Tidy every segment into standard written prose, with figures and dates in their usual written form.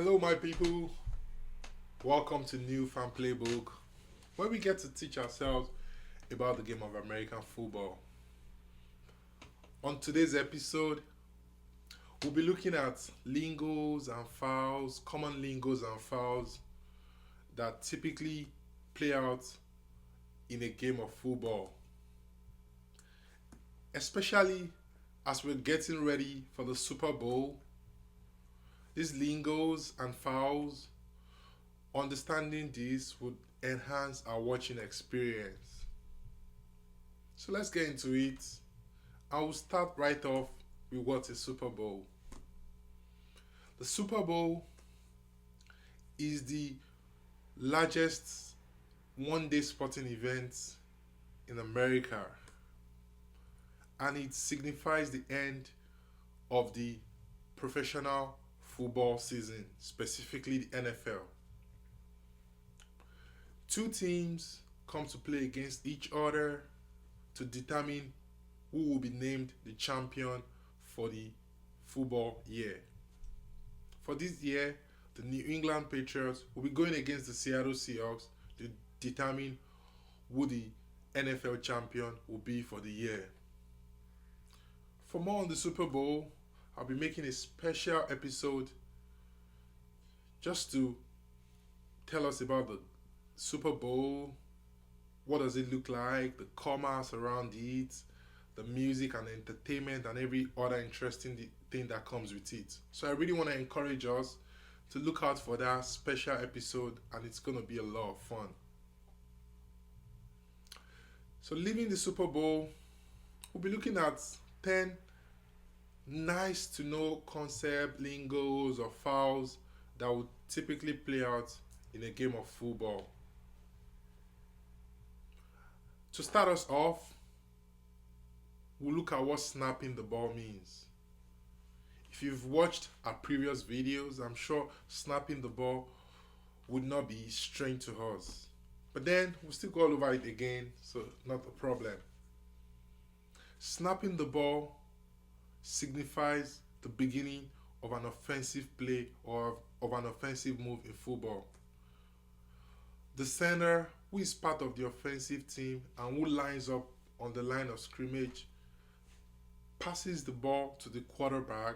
Hello, my people. Welcome to New Fan Playbook, where we get to teach ourselves about the game of American football. On today's episode, we'll be looking at lingos and fouls, common lingos and fouls that typically play out in a game of football, especially as we're getting ready for the Super Bowl. These lingos and fouls, understanding this would enhance our watching experience. So let's get into it. I will start right off with what's a Super Bowl. The Super Bowl is the largest one-day sporting event in America, and it signifies the end of the professional football season, specifically the NFL. Two teams come to play against each other to determine who will be named the champion for the football year. For this year, the New England Patriots will be going against the Seattle Seahawks to determine who the NFL champion will be for the year. For more on the Super Bowl, I'll be making a special episode just to tell us about the Super Bowl, what does it look like, the commerce around it, the music and entertainment, and every other interesting thing that comes with it. So I really want to encourage us to look out for that special episode, and it's going to be a lot of fun. So leaving the Super Bowl, we'll be looking at 10 nice to know concept, lingos, or fouls that would typically play out in a game of football. To start us off, we'll look at what snapping the ball means. If you've watched our previous videos, I'm sure snapping the ball would not be strange to us. But then we'll still go all over it again, so not a problem. Snapping the ball signifies the beginning of an offensive play or of an offensive move in football. The center, who is part of the offensive team and who lines up on the line of scrimmage, passes the ball to the quarterback,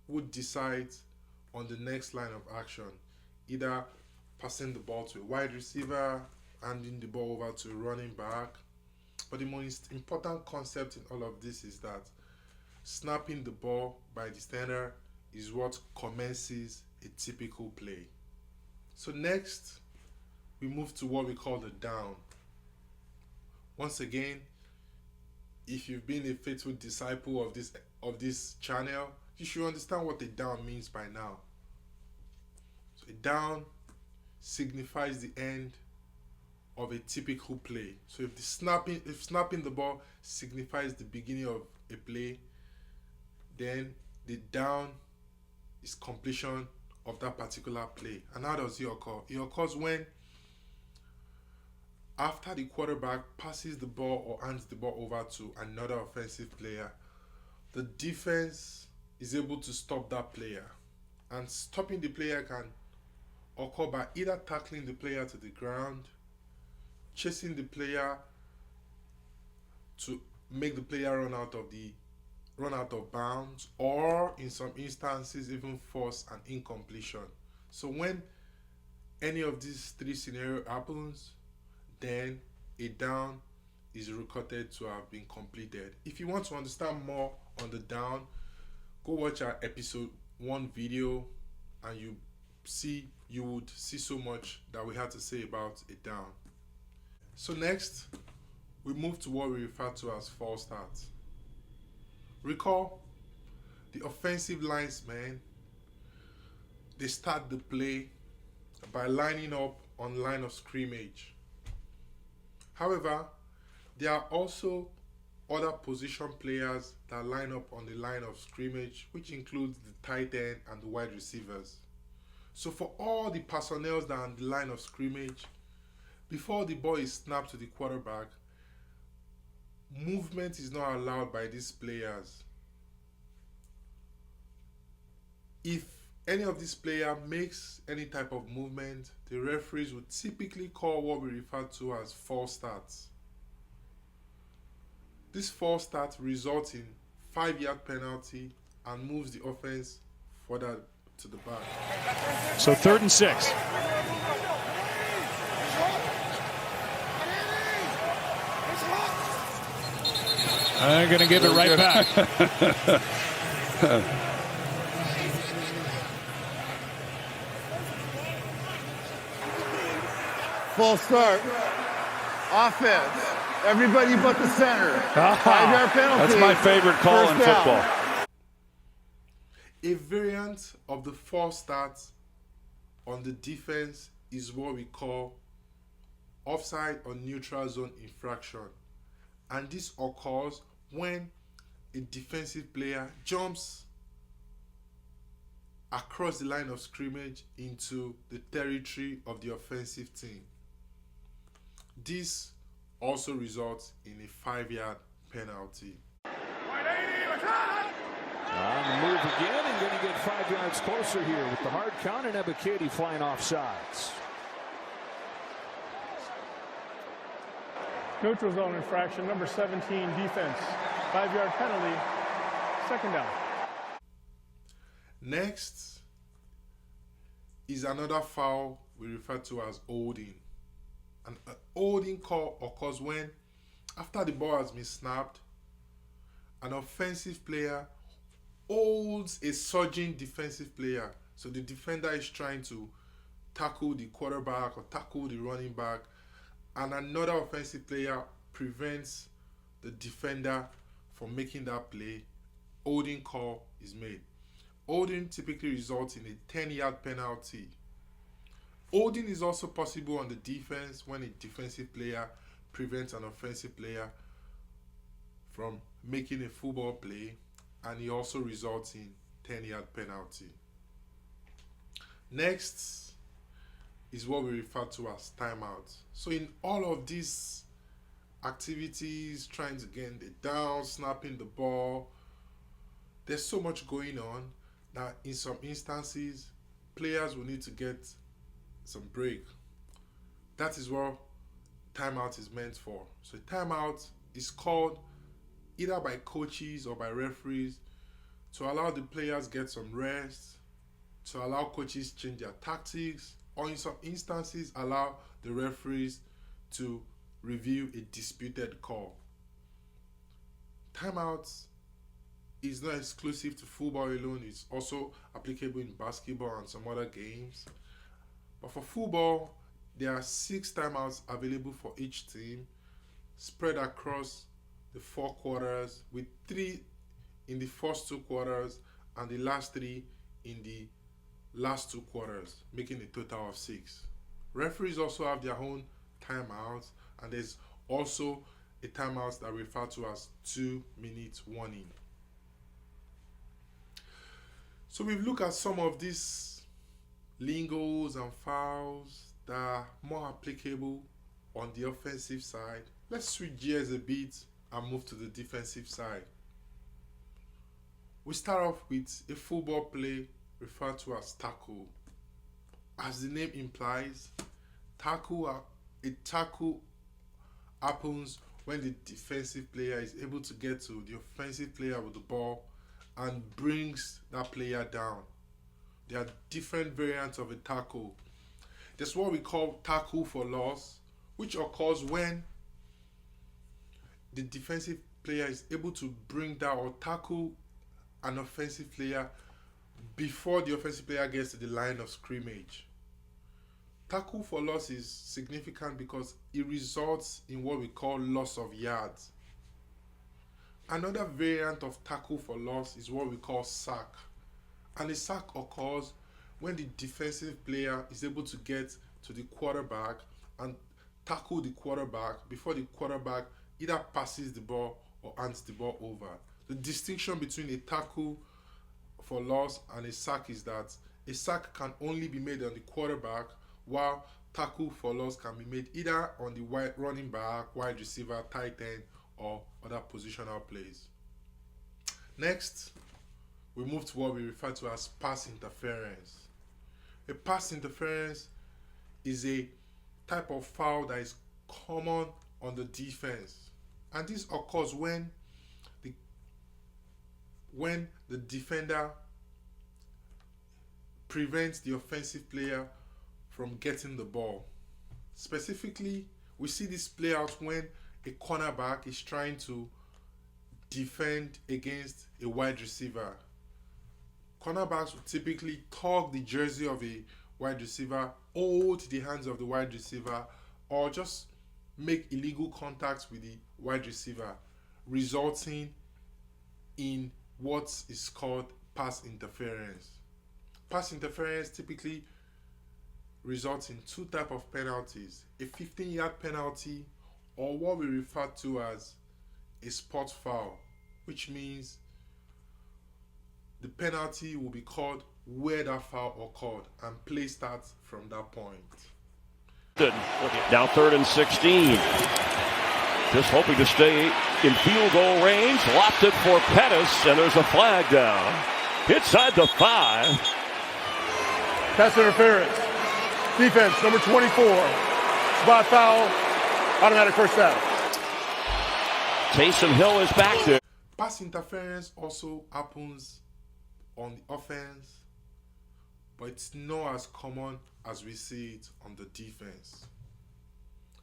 who decides on the next line of action, either passing the ball to a wide receiver, handing the ball over to a running back. But the most important concept in all of this is that snapping the ball by the center is what commences a typical play. So next, we move to what we call the down. Once again, if you've been a faithful disciple of this channel, you should understand what a down means by now. So a down signifies the end of a typical play. So if snapping the ball signifies the beginning of a play, then the down is completion of that particular play. And how does it occur? It occurs when, after the quarterback passes the ball or hands the ball over to another offensive player, the defense is able to stop that player. And stopping the player can occur by either tackling the player to the ground, chasing the player to make the player run out of bounds, or in some instances even force an incompletion. So when any of these three scenarios happens, then a down is recorded to have been completed. If you want to understand more on the down, go watch our episode 1 video and you would see so much that we had to say about a down. So next, we move to what we refer to as false start. Recall, the offensive linesmen, they start the play by lining up on line of scrimmage. However, there are also other position players that line up on the line of scrimmage, which includes the tight end and the wide receivers. So for all the personnel that are on the line of scrimmage, before the ball is snapped to the quarterback, movement is not allowed by these players. If any of this player makes any type of movement, the referees would typically call what we refer to as false starts. This false start results in 5-yard penalty and moves the offense further to the back. So 3rd and 6. I'm going to give it right back. Full start. Offense. Everybody but the center. 5-yard penalty. That's my favorite call in football. A variant of the false start on the defense is what we call offside or neutral zone infraction. And this occurs when a defensive player jumps across the line of scrimmage into the territory of the offensive team. This also results in a 5-yard penalty. On the move again and going to get 5 yards closer here with the hard count and Ebiketie flying off sides. Neutral zone infraction, number 17, defense. 5-yard penalty, 2nd down. Next is another foul we refer to as holding. An holding call occurs when, after the ball has been snapped, an offensive player holds a surging defensive player. So the defender is trying to tackle the quarterback or tackle the running back, and another offensive player prevents the defender from making that play. Holding call is made. Holding typically results in a 10-yard penalty. Holding is also possible on the defense when a defensive player prevents an offensive player from making a football play, and it also results in 10-yard penalty. Next is what we refer to as timeout. So in all of these activities, trying to get the down, snapping the ball, there's so much going on that in some instances, players will need to get some break. That is what timeout is meant for. So timeout is called either by coaches or by referees to allow the players get some rest, to allow coaches change their tactics, or in some instances allow the referees to review a disputed call. Timeouts is not exclusive to football alone, it's also applicable in basketball and some other games. But for football, there are 6 timeouts available for each team, spread across the 4 quarters, with 3 in the first 2 quarters and the last 3 in the last 2 quarters, making a total of 6. Referees also have their own timeouts, and there's also a timeout that we refer to as 2-minute warning. So we've looked at some of these lingos and fouls that are more applicable on the offensive side. Let's switch gears a bit and move to the defensive side. We start off with a football play referred to as tackle. As the name implies, a tackle happens when the defensive player is able to get to the offensive player with the ball and brings that player down. There are different variants of a tackle. There's what we call tackle for loss, which occurs when the defensive player is able to bring down or tackle an offensive player before the offensive player gets to the line of scrimmage. Tackle for loss is significant because it results in what we call loss of yards. Another variant of tackle for loss is what we call sack. And a sack occurs when the defensive player is able to get to the quarterback and tackle the quarterback before the quarterback either passes the ball or hands the ball over. The distinction between a tackle for loss and a sack is that a sack can only be made on the quarterback, while tackle for loss can be made either on the wide running back, wide receiver, tight end, or other positional plays. Next, we move to what we refer to as pass interference. A pass interference is a type of foul that is common on the defense, and this occurs when the defender prevents the offensive player from getting the ball. Specifically, we see this play out when a cornerback is trying to defend against a wide receiver. Cornerbacks will typically tug the jersey of a wide receiver, hold the hands of the wide receiver, or just make illegal contacts with the wide receiver, resulting in what is called pass interference. Pass interference typically results in two types of penalties: a 15-yard penalty, or what we refer to as a spot foul, which means the penalty will be called where that foul occurred, and play starts from that point. Now 3rd and 16. Just hoping to stay in field goal range. Lofted for Pettis, and there's a flag down. Inside the 5. Pass interference. Defense, number 24. Spot foul. Automatic first down. Taysom Hill is back there. Pass interference also happens on the offense, but it's not as common as we see it on the defense.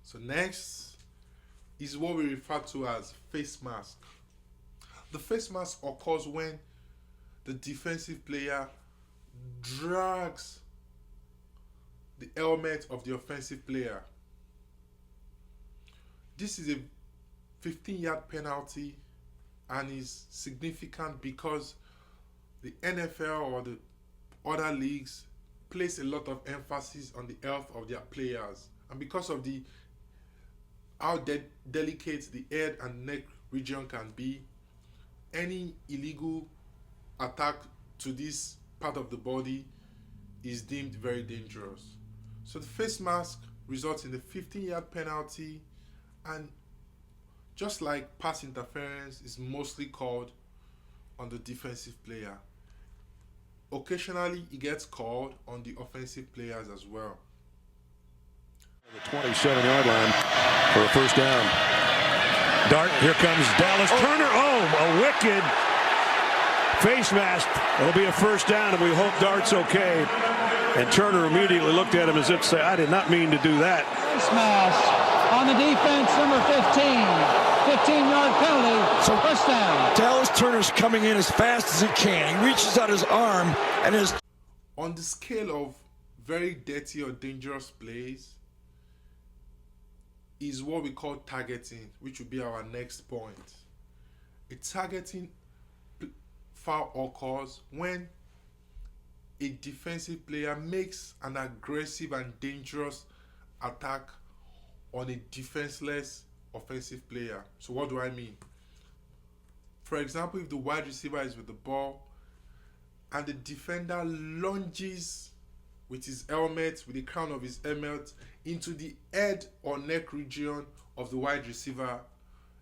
So next is what we refer to as face mask. The face mask occurs when the defensive player drags the helmet of the offensive player. This is a 15-yard penalty and is significant because the NFL or the other leagues place a lot of emphasis on the health of their players, and because of how delicate the head and neck region can be, any illegal attack to this part of the body is deemed very dangerous. So the face mask results in a 15-yard penalty, and just like pass interference is mostly called on the defensive player, occasionally it gets called on the offensive players as well. The 27-yard line for a first down. Dart, here comes Dallas Turner. Oh, a wicked face mask. It'll be a first down, and we hope Dart's okay. And Turner immediately looked at him as if to say, I did not mean to do that. Face mask on the defense, number 15. 15-yard penalty, so first down. Dallas Turner's coming in as fast as he can. He reaches out his arm and is... On the scale of very dirty or dangerous plays is what we call targeting, which will be our next point. A targeting foul occurs when a defensive player makes an aggressive and dangerous attack on a defenseless offensive player. So what do I mean? For example, if the wide receiver is with the ball and the defender lunges with his helmet, with the crown of his helmet, into the head or neck region of the wide receiver,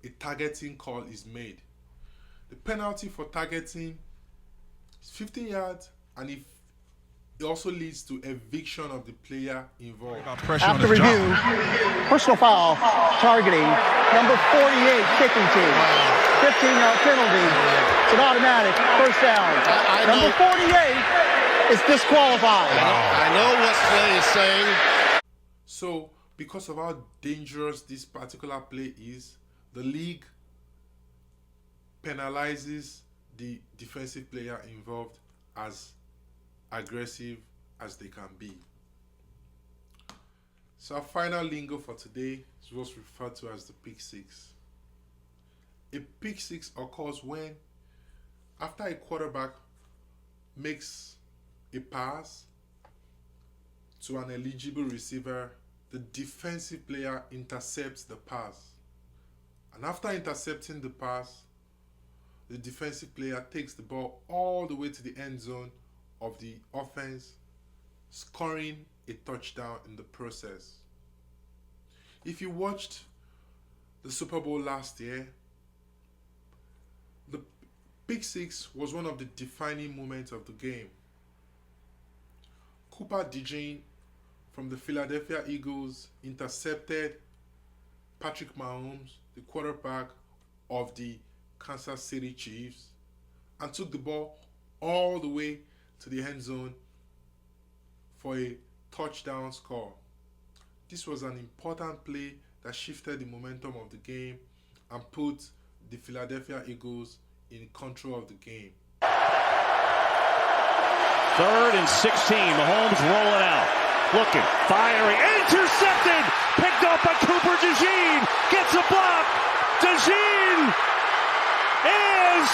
a targeting call is made. The penalty for targeting is 15 yards, and if it also leads to eviction of the player involved. After review, personal foul, targeting, number 48, kicking team. 15-yard penalty. It's an automatic first down. Number 48 is disqualified. I know what play is saying. So, because of how dangerous this particular play is, the league penalizes the defensive player involved as aggressive as they can be. So our final lingo for today is what's referred to as the pick six. A pick six occurs when, after a quarterback makes a pass to an eligible receiver, the defensive player intercepts the pass. And after intercepting the pass, the defensive player takes the ball all the way to the end zone of the offense, scoring a touchdown in the process. If you watched the Super Bowl last year, the pick six was one of the defining moments of the game. Cooper DeJean from the Philadelphia Eagles intercepted Patrick Mahomes, the quarterback of the Kansas City Chiefs, and took the ball all the way to the end zone for a touchdown score. This was an important play that shifted the momentum of the game and put the Philadelphia Eagles in control of the game. 3rd and 16. Mahomes rolling out. Looking, firing, intercepted! Picked up by Cooper DeJean. Gets a block. DeJean is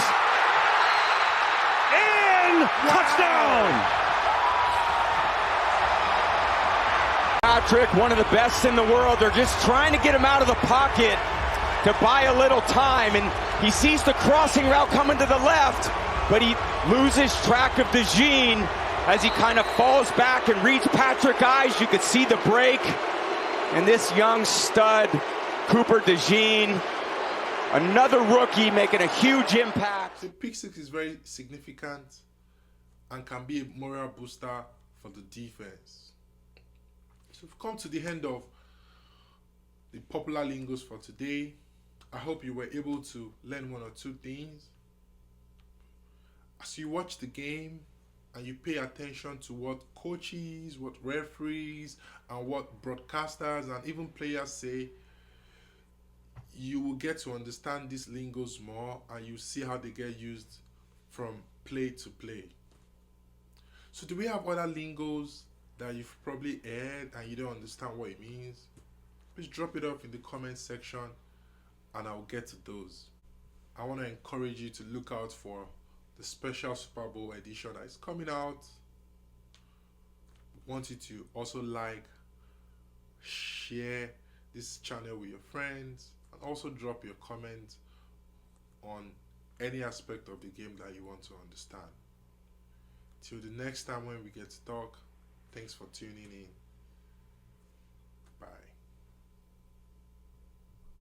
in. Touchdown! Patrick, one of the best in the world. They're just trying to get him out of the pocket to buy a little time, and he sees the crossing route coming to the left, but he loses track of DeJean as he kind of falls back and reads Patrick's eyes. You could see the break, and this young stud, Cooper DeJean, another rookie making a huge impact. The pick six is very significant and can be a moral booster for the defense. So we've come to the end of the popular lingos for today. I hope you were able to learn one or two things. As you watch the game and you pay attention to what coaches, what referees, and what broadcasters and even players say, you will get to understand these lingos more, and you see how they get used from play to play. So do we have other lingos that you've probably heard and you don't understand what it means? Please drop it off in the comment section and I'll get to those. I want to encourage you to look out for the special Super Bowl edition that is coming out. I want you to also like, share this channel with your friends, and also drop your comment on any aspect of the game that you want to understand. Till the next time when we get to talk, thanks for tuning in.